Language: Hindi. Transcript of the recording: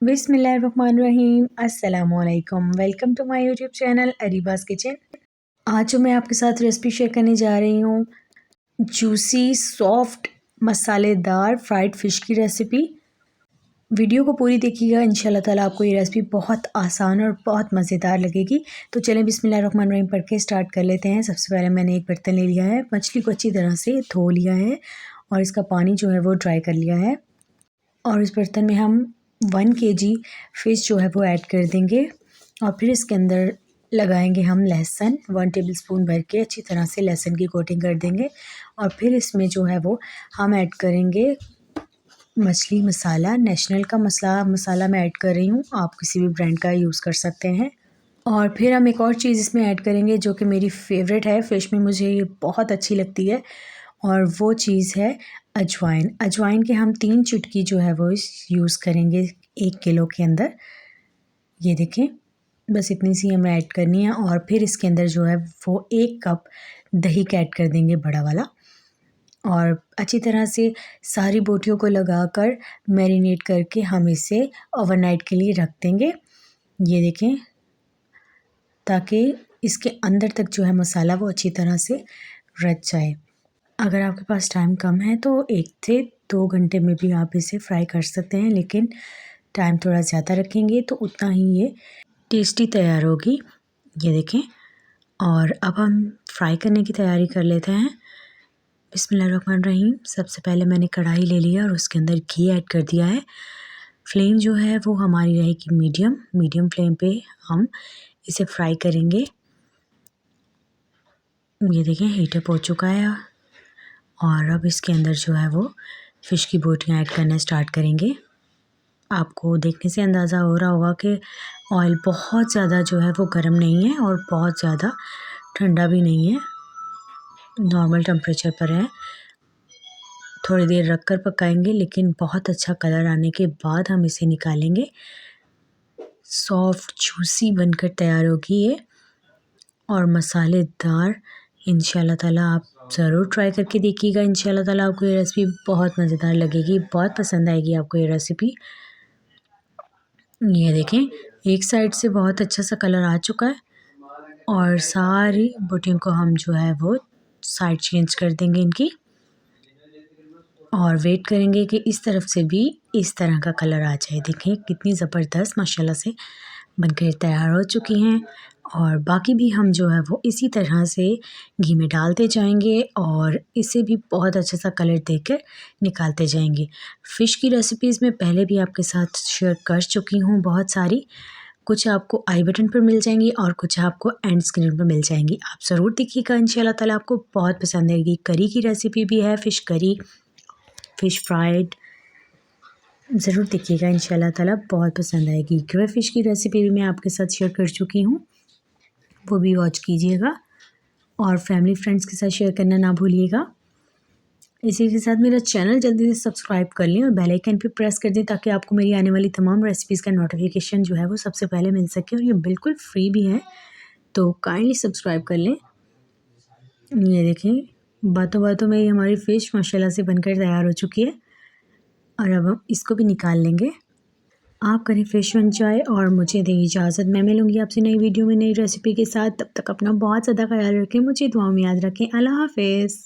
बिस्मिल्लाहिर्रहमानिर्रहीम अस्सलामुअलैकुम। Welcome to my YouTube channel Areeba's kitchen. आज जो मैं आपके साथ रेसिपी शेयर करने जा रही हूँ जूसी सॉफ्ट मसालेदार फ्राइड फ़िश की रेसिपी। वीडियो को पूरी देखिएगा, इंशाल्लाह ताला आपको ये रेसिपी बहुत आसान और बहुत मज़ेदार लगेगी। तो चलें बिस्मिल्लाहिर्रहमानिर्रहीम पढ़ के स्टार्ट कर लेते हैं। सबसे पहले मैंने एक बर्तन ले लिया है, मछली को अच्छी तरह से धो लिया है और इसका पानी जो है वो ड्राई कर लिया है। और इस बर्तन में हम 1 केजी फ़िश जो है वो ऐड कर देंगे और फिर इसके अंदर लगाएंगे हम लहसुन 1 टेबलस्पून भर के अच्छी तरह से लहसुन की कोटिंग कर देंगे। और फिर इसमें जो है वो हम ऐड करेंगे मछली मसाला, नेशनल का मसाला मैं ऐड कर रही हूँ, आप किसी भी ब्रांड का यूज़ कर सकते हैं। और फिर हम एक और चीज़ इसमें ऐड करेंगे जो कि मेरी फेवरेट है फ़िश में, मुझे ये बहुत अच्छी लगती है और वो चीज़ है अजवाइन। अजवाइन के हम 3 चुटकी जो है वो यूज़ करेंगे 1 किलो के अंदर। ये देखें, बस इतनी सी हमें ऐड करनी है। और फिर इसके अंदर जो है वो 1 कप दही का ऐड कर देंगे, बड़ा वाला। और अच्छी तरह से सारी बोटियों को लगाकर मैरिनेट करके हम इसे ओवरनाइट के लिए रख देंगे। ये देखें, ताकि इसके अंदर तक जो है मसाला वो अच्छी तरह से रच जाए। अगर आपके पास टाइम कम है तो 1 से 2 घंटे में भी आप इसे फ्राई कर सकते हैं, लेकिन टाइम थोड़ा ज़्यादा रखेंगे तो उतना ही ये टेस्टी तैयार होगी। ये देखें, और अब हम फ्राई करने की तैयारी कर लेते हैं। बिस्मिल्लाहिर्रहमानिर्रहीम। सबसे पहले मैंने कढ़ाई ले लिया और उसके अंदर घी ऐड कर दिया है। फ्लेम जो है वो हमारी रहेगी मीडियम फ्लेम पे हम इसे फ्राई करेंगे। ये देखें, हीटअप हो चुका है और अब इसके अंदर जो है वो फ़िश की बोटियाँ ऐड करना स्टार्ट करेंगे। आपको देखने से अंदाज़ा हो रहा होगा कि ऑयल बहुत ज़्यादा जो है वो गर्म नहीं है और बहुत ज़्यादा ठंडा भी नहीं है, नॉर्मल टेम्परेचर पर है। थोड़ी देर रख कर पकाएंगे, लेकिन बहुत अच्छा कलर आने के बाद हम इसे निकालेंगे। सॉफ्ट जूसी बनकर तैयार होगी ये और मसालेदार। इंशाल्लाह ताला आप ज़रूर ट्राई करके देखिएगा। इंशाल्लाह ताला आपको ये रेसिपी बहुत मज़ेदार लगेगी, बहुत पसंद आएगी आपको ये रेसिपी। ये देखें, एक साइड से बहुत अच्छा सा कलर आ चुका है और सारी बोटियों को हम जो है वो साइड चेंज कर देंगे इनकी और वेट करेंगे कि इस तरफ से भी इस तरह का कलर आ जाए। देखें कितनी ज़बरदस्त माशाल्लाह से बनकर तैयार हो चुकी हैं। और बाकी भी हम जो है वो इसी तरह से घी में डालते जाएंगे और इसे भी बहुत अच्छा सा कलर देकर निकालते जाएंगे। फ़िश की रेसिपीज़ में पहले भी आपके साथ शेयर कर चुकी हूँ बहुत सारी, कुछ आपको आई बटन पर मिल जाएंगी और कुछ आपको एंड स्क्रीन पर मिल जाएंगी। आप ज़रूर देखिएगा, इंशाल्लाह ताला आपको बहुत पसंद आएगी। करी की रेसिपी भी है, फ़िश करी, फ़िश फ्राइड, ज़रूर देखिएगा, इंशाल्लाह ताला बहुत पसंद आएगी। ग्रे फ़िश की रेसिपी भी मैं आपके साथ शेयर कर चुकी हूँ, वो भी वॉच कीजिएगा और फैमिली फ्रेंड्स के साथ शेयर करना ना भूलिएगा। इसी के साथ मेरा चैनल जल्दी से सब्सक्राइब कर लें और बेल आइकन पे प्रेस कर दें ताकि आपको मेरी आने वाली तमाम रेसिपीज़ का नोटिफिकेशन जो है वो सबसे पहले मिल सके। और ये बिल्कुल फ्री भी है, तो काइंडली सब्सक्राइब कर लें। ये देखें, बातों बातों में ही हमारी फ़िश माशाल्लाह से बनकर तैयार हो चुकी है और अब हम इसको भी निकाल लेंगे। आप करें फ़िश एंजॉय और मुझे दें इजाज़त। मैं मिलूँगी आपसे नई वीडियो में नई रेसिपी के साथ। तब तक अपना बहुत ज़्यादा ख्याल रखें, मुझे दुआओं में याद रखें। अल्लाह हाफ़िज़।